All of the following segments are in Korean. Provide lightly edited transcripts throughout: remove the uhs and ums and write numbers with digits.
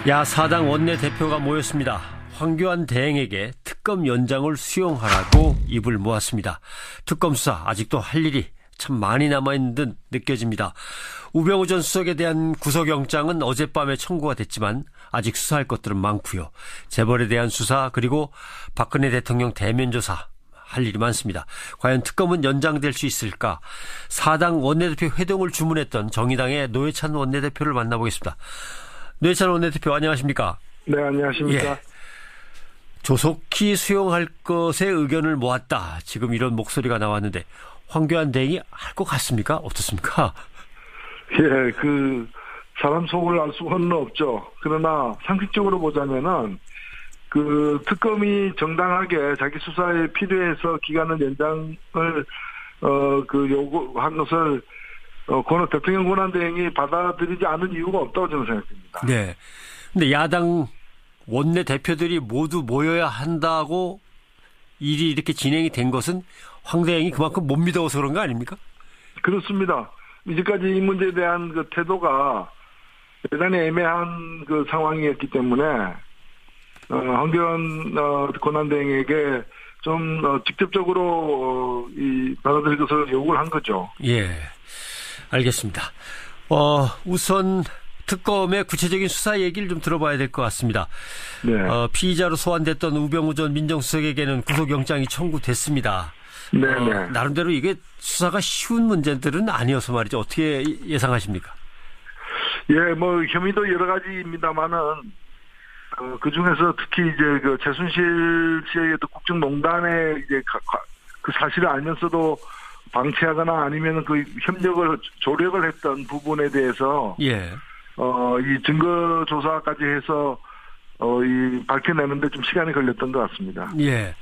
야사당 원내대표가 모였습니다. 황교안 대행에게 특검 연장을 수용하라고 입을 모았습니다. 특검 수사 아직도 할 일이 참 많이 남아있는 듯 느껴집니다. 우병우 전 수석에 대한 구속영장은 어젯밤에 청구가 됐지만 아직 수사할 것들은 많고요. 재벌에 대한 수사 그리고 박근혜 대통령 대면 조사 할 일이 많습니다. 과연 특검은 연장될 수 있을까? 사당 원내대표 회동을 주문했던 정의당의 노회찬 원내대표를 만나보겠습니다. 노회찬 원내대표 안녕하십니까? 네, 안녕하십니까? 예. 조속히 수용할 것에 의견을 모았다. 지금 이런 목소리가 나왔는데 황교안 대행이 할 것 같습니까? 어떻습니까? 예, 사람 속을 알 수는 없죠. 그러나 상식적으로 보자면은 특검이 정당하게 자기 수사에 필요해서 기간을 연장을 요구한 것을 대통령 권한대행이 받아들이지 않은 이유가 없다고 저는 생각합니다. 네. 근데 야당 원내 대표들이 모두 모여야 한다고 일이 이렇게 진행이 된 것은 황 대행이 그만큼 못 믿어서 그런 거 아닙니까? 그렇습니다. 이제까지 이 문제에 대한 태도가 대단히 애매한 상황이었기 때문에 황교안 권한대행에게 좀 직접적으로 받아들일 것을 요구를 한 거죠. 예, 알겠습니다. 우선 특검의 구체적인 수사 얘기를 좀 들어봐야 될 것 같습니다. 네. 피의자로 소환됐던 우병우 전 민정수석에게는 구속영장이 청구됐습니다. 네. 나름대로 이게 수사가 쉬운 문제들은 아니어서 말이죠. 어떻게 예상하십니까? 예, 혐의도 여러 가지입니다만은 그 중에서 특히 최순실 씨의 국정농단에 그 사실을 알면서도 방치하거나 아니면 조력을 했던 부분에 대해서 예. 이 증거 조사까지 해서 밝혀내는데 좀 시간이 걸렸던 것 같습니다. 예.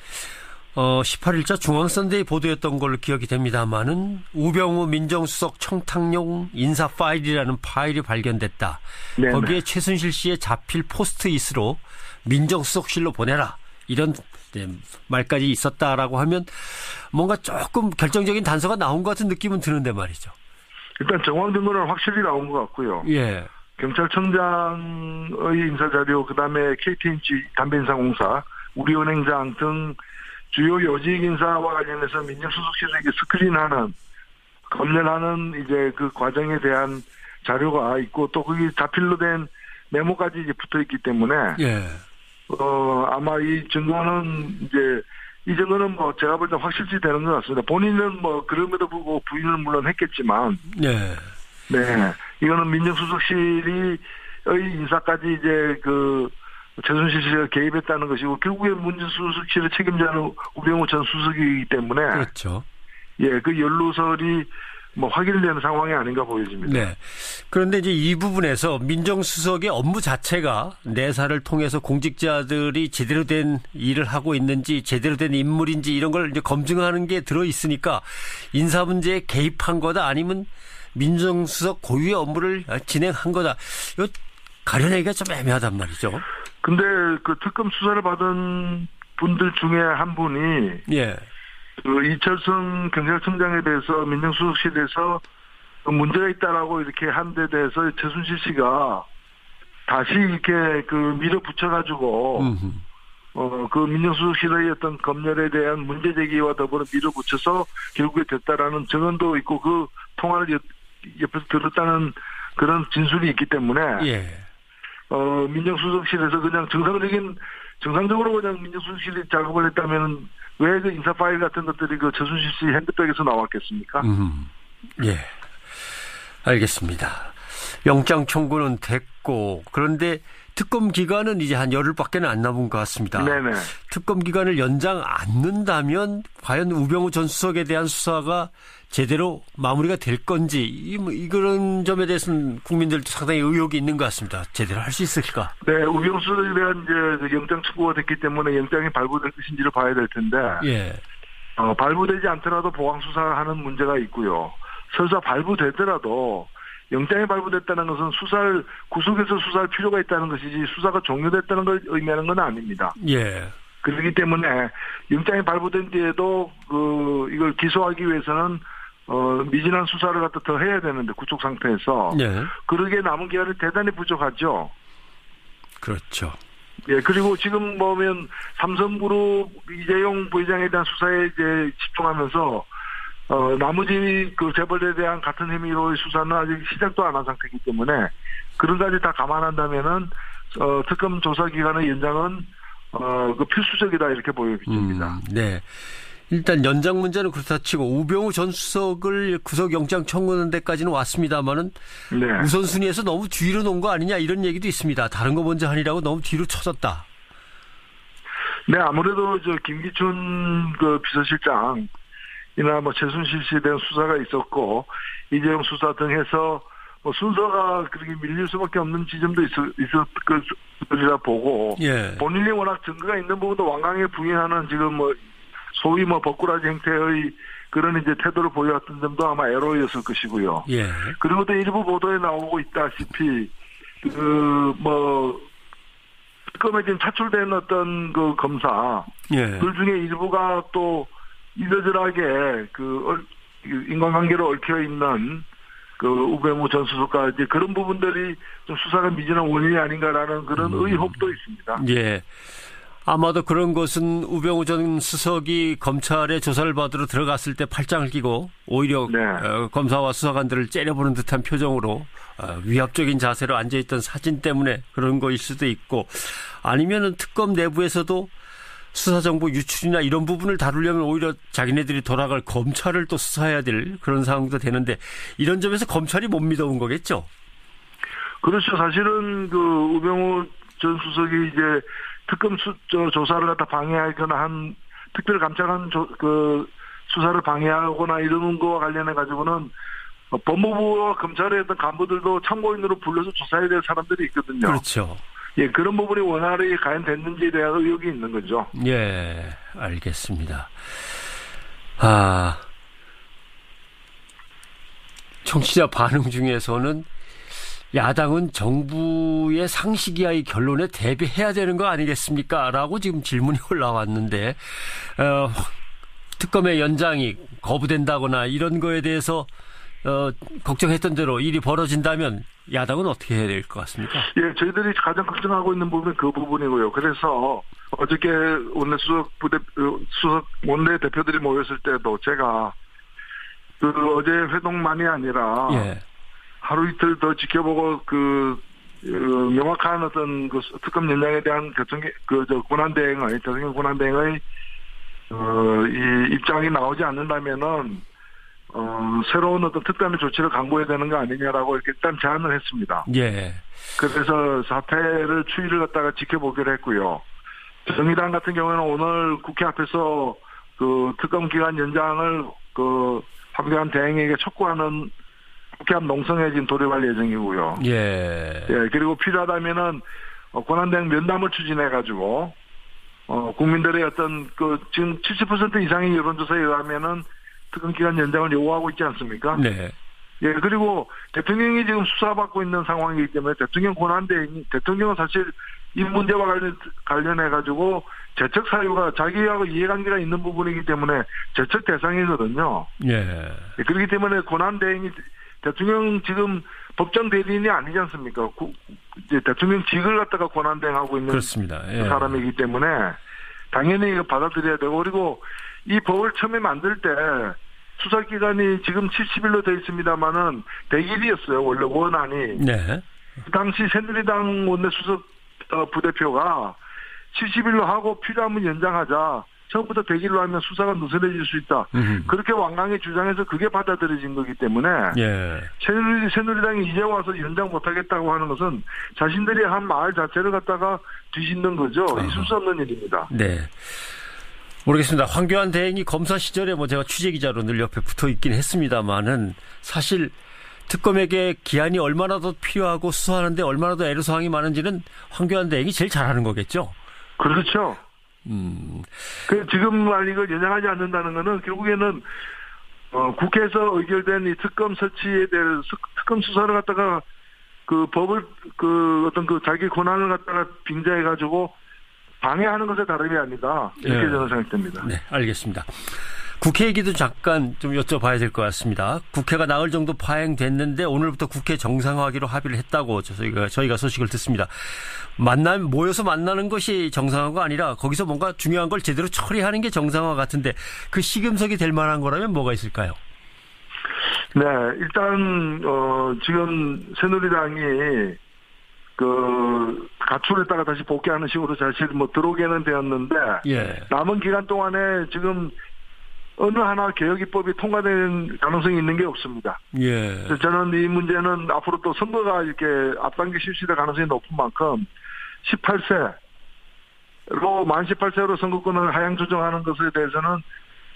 18일자 중앙선대위 보도였던 걸로 기억이 됩니다만은 우병우 민정수석 청탁용 인사 파일이라는 파일이 발견됐다. 네네. 거기에 최순실 씨의 자필 포스트잇으로 민정수석실로 보내라. 이런 말까지 있었다라고 하면 뭔가 조금 결정적인 단서가 나온 것 같은 느낌은 드는데 말이죠. 일단 정황 증거는 확실히 나온 것 같고요. 예. 경찰청장의 인사자료, 그다음에 KTNG 담배인상공사, 우리은행장 등 주요 요직 인사와 관련해서 민정수석실에게 스크린하는, 검열하는 그 과정에 대한 자료가 있고 또 거기 자필로 된 메모까지 붙어 있기 때문에 예. 아마 이 증거는 이 증거는 제가 볼 때 확실시 되는 것 같습니다. 본인은 그럼에도 불구하고 부인을 물론 했겠지만, 네. 네, 이거는 민정수석실의 인사까지 최순실 씨가 개입했다는 것이고 결국에 민정수석실의 책임자는 우병우 전 수석이기 때문에, 그렇죠. 예, 연루설이 확인되는 상황이 아닌가 보여집니다. 네. 그런데 이제 이 부분에서 민정수석의 업무 자체가 내사를 통해서 공직자들이 제대로 된 일을 하고 있는지 제대로 된 인물인지 이런 걸 이제 검증하는 게 들어 있으니까 인사 문제에 개입한 거다 아니면 민정수석 고유의 업무를 진행한 거다. 이거 가려내기가 좀 애매하단 말이죠. 근데 특검 수사를 받은 분들 중에 한 분이, 예. 이철성 경찰청장에 대해서 민정수석실에서 문제가 있다라고 이렇게 한 데 대해서 최순실 씨가 다시 이렇게 밀어붙여가지고, 민정수석실의 어떤 검열에 대한 문제 제기와 더불어 밀어붙여서 결국에 됐다라는 증언도 있고 그 통화를 옆에서 들었다는 그런 진술이 있기 때문에, 예. 민정수석실에서 그냥 정상적으로 그냥 민정수석실이 작업을 했다면 왜 인사 파일 같은 것들이 최순실 씨 핸드백에서 나왔겠습니까? 예. 알겠습니다. 영장 청구는 됐고, 그런데 특검 기간은 이제 한 열흘밖에 안 남은 것 같습니다. 네네. 특검 기간을 연장 않는다면 과연 우병우 전 수석에 대한 수사가 제대로 마무리가 될 건지 그런 점에 대해서는 국민들도 상당히 의혹이 있는 것 같습니다. 제대로 할 수 있을까? 네, 우병우 수석에 대한 영장 청구가 됐기 때문에 영장이 발부될 것인지를 봐야 될 텐데, 예. 발부되지 않더라도 보강 수사하는 문제가 있고요. 설사 발부되더라도 영장이 발부됐다는 것은 구속해서 수사할 필요가 있다는 것이지 수사가 종료됐다는 걸 의미하는 건 아닙니다. 예. 그렇기 때문에 영장이 발부된 뒤에도 이걸 기소하기 위해서는 미진한 수사를 갖다 더 해야 되는데 구속 상태에서, 네. 그러기에 남은 기간이 대단히 부족하죠. 그렇죠. 예, 그리고 지금 보면 삼성그룹 이재용 부회장에 대한 수사에 이제 집중하면서 나머지 그 재벌에 대한 같은 혐의로의 수사는 아직 시작도 안 한 상태이기 때문에 그런 가지 다 감안한다면은 특검 조사 기간의 연장은 그 필수적이다 이렇게 보여집니다. 네. 일단 연장 문제는 그렇다 치고 우병우 전 수석을 구속영장 청구하는 데까지는 왔습니다만은 네. 우선순위에서 너무 뒤로 놓은 거 아니냐 이런 얘기도 있습니다. 다른 거 먼저 하니라고 너무 뒤로 쳐졌다. 네, 아무래도 김기춘 그 비서실장이나 최순실 씨에 대한 수사가 있었고 이재용 수사 등 해서 순서가 그렇게 밀릴 수밖에 없는 지점도 있었으리라 보고 예. 본인이 워낙 증거가 있는 부분도 완강하게 부인하는 지금 소위 버꾸라지 형태의 그런 이제 태도를 보여왔던 점도 아마 애로였을 것이고요. 예. 그리고 또 일부 보도에 나오고 있다시피 특검에 지금 차출된 어떤 그 검사 예. 그 중에 일부가 또 이러저러하게 인간관계로 얽혀 있는 그 우병우 전 수석과 이제 그런 부분들이 좀 수사가 미진한 원인이 아닌가라는 그런 의혹도 있습니다. 예. 아마도 그런 것은 우병우 전 수석이 검찰의 조사를 받으러 들어갔을 때 팔짱을 끼고 오히려 네. 검사와 수사관들을 째려보는 듯한 표정으로 위압적인 자세로 앉아있던 사진 때문에 그런 거일 수도 있고 아니면은 특검 내부에서도 수사정보 유출이나 이런 부분을 다루려면 오히려 자기네들이 돌아갈 검찰을 또 수사해야 될 그런 상황도 되는데 이런 점에서 검찰이 못 믿어온 거겠죠? 그렇죠. 사실은 그 우병우 전 수석이 이제 특검 조사를 갖다 방해하거나 한 특별 감찰한 그 수사를 방해하거나 이러는 거와 관련해 가지고는 법무부와 검찰의 어떤 간부들도 참고인으로 불러서 조사해야 될 사람들이 있거든요. 그렇죠. 예, 그런 부분이 원활히 과연 됐는지에 대한 의혹이 있는 거죠. 예, 알겠습니다. 청취자 반응 중에서는 야당은 정부의 상식 이하의 결론에 대비해야 되는 거 아니겠습니까? 라고 지금 질문이 올라왔는데 특검의 연장이 거부된다거나 이런 거에 대해서 걱정했던 대로 일이 벌어진다면 야당은 어떻게 해야 될 것 같습니까? 예, 저희들이 가장 걱정하고 있는 부분은 그 부분이고요. 그래서 어저께 수석 원내 대표들이 모였을 때도 제가 어제 회동만이 아니라 예. 하루 이틀 더 지켜보고 명확한 어떤 그 특검 연장에 대한 권한 대행의 대통령 권한 대행의 이 입장이 나오지 않는다면은 새로운 어떤 특단의 조치를 강구해야 되는 거 아니냐라고 이렇게 일단 제안을 했습니다. 예. 그래서 사태를 추이를 갖다가 지켜보기로 했고요. 정의당 같은 경우는 오늘 국회 앞에서 그 특검 기간 연장을 황교안 대행에게 촉구하는 국회 앞 농성에 지금 돌입할 예정이고요. 예. 예, 그리고 필요하다면은 권한대행 면담을 추진해가지고 국민들의 어떤 지금 70% 이상의 여론조사에 의하면은 특검 기간 연장을 요구하고 있지 않습니까? 네. 예, 그리고 대통령이 지금 수사받고 있는 상황이기 때문에 대통령 권한대행이 대통령은 사실 이 문제와 관련해가지고 재척 사유가 자기하고 이해관계가 있는 부분이기 때문에 재척 대상이거든요. 예. 그렇기 때문에 권한대행이 대통령 지금 법정 대리인이 아니지 않습니까? 이제 대통령직을 갖다가 권한대행하고 있는 그렇습니다. 예. 사람이기 때문에 당연히 이거 받아들여야 되고 그리고 이 법을 처음에 만들 때 수사기간이 지금 70일로 되어 있습니다만은 100일이었어요. 원래 원안이. 네. 그 당시 새누리당 원내수석 부대표가 70일로 하고 필요하면 연장하자. 처음부터 100일로 하면 수사가 느슨해질 수 있다. 그렇게 완강히 주장해서 그게 받아들여진 거기 때문에 예. 새누리당이 이제 와서 연장 못하겠다고 하는 것은 자신들이 한 말 자체를 갖다가 뒤집는 거죠. 있을 수 없는 일입니다. 네. 모르겠습니다. 황교안 대행이 검사 시절에 제가 취재기자로 늘 옆에 붙어 있긴 했습니다만은 사실 특검에게 기한이 얼마나 더 필요하고 수사하는데 얼마나 더 애로사항이 많은지는 황교안 대행이 제일 잘하는 거겠죠. 그렇죠. 지금 이걸 연장하지 않는다는 거는 결국에는 국회에서 의결된 이 특검 설치에 대한 특검 수사를 갖다가 그 법을 어떤 자기 권한을 갖다가 빙자해 가지고 방해하는 것에 다름이 아니다. 이렇게 저는 생각됩니다. 네, 알겠습니다. 국회 얘기도 잠깐 좀 여쭤봐야 될 것 같습니다. 국회가 나흘 정도 파행됐는데 오늘부터 국회 정상화하기로 합의를 했다고 저희가 소식을 듣습니다. 모여서 만나는 것이 정상화가 아니라 거기서 뭔가 중요한 걸 제대로 처리하는 게 정상화 같은데 그 시금석이 될 만한 거라면 뭐가 있을까요? 네, 일단 지금 새누리당이 그 가출했다가 다시 복귀하는 식으로 사실 들어오게는 되었는데 예. 남은 기간 동안에 지금 어느 하나 개혁 입법이 통과될 가능성이 있는 게 없습니다. 예. 그래서 저는 이 문제는 앞으로 또 선거가 이렇게 앞당겨 실시될 가능성이 높은 만큼 18세로 만 18세로 선거권을 하향 조정하는 것에 대해서는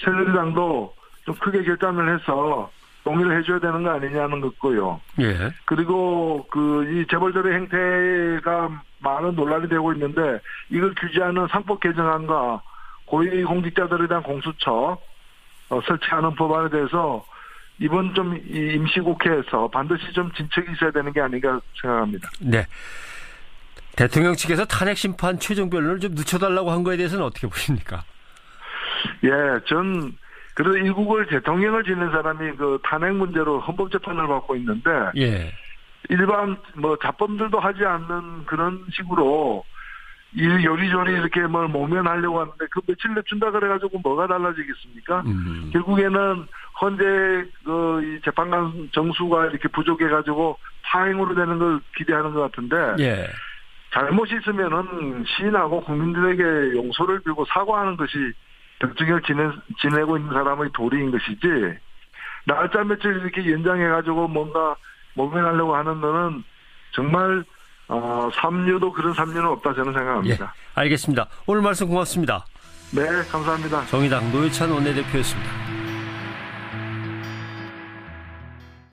새누리당도 좀 크게 결단을 해서 동의를 해줘야 되는 거 아니냐는 거고요. 예. 그리고 이 재벌들의 행태가 많은 논란이 되고 있는데 이걸 규제하는 상법 개정안과 고위공직자들에 대한 공수처 설치하는 법안에 대해서 이번 좀 임시국회에서 반드시 좀 진척이 있어야 되는 게 아닌가 생각합니다. 네. 대통령 측에서 탄핵 심판 최종 변론을 좀 늦춰달라고 한 거에 대해서는 어떻게 보십니까? 예, 그래도 일국을 대통령을 지낸 사람이 그 탄핵 문제로 헌법재판을 받고 있는데 예. 일반 자범들도 하지 않는 그런 식으로 요리조리 이렇게 모면하려고 하는데 그 며칠 내준다 그래가지고 뭐가 달라지겠습니까? 결국에는 헌재 이 재판관 정수가 이렇게 부족해가지고 파행으로 되는 걸 기대하는 것 같은데 예. 잘못이 있으면은 시인하고 국민들에게 용서를 빌고 사과하는 것이 대통령을 지내고 있는 사람의 도리인 것이지 날짜 며칠 이렇게 연장해가지고 뭔가 모면하려고 하는 거는 정말 삼류도 그런 삼류는 없다 저는 생각합니다. 예, 알겠습니다. 오늘 말씀 고맙습니다. 네, 감사합니다. 정의당 노회찬 원내대표였습니다.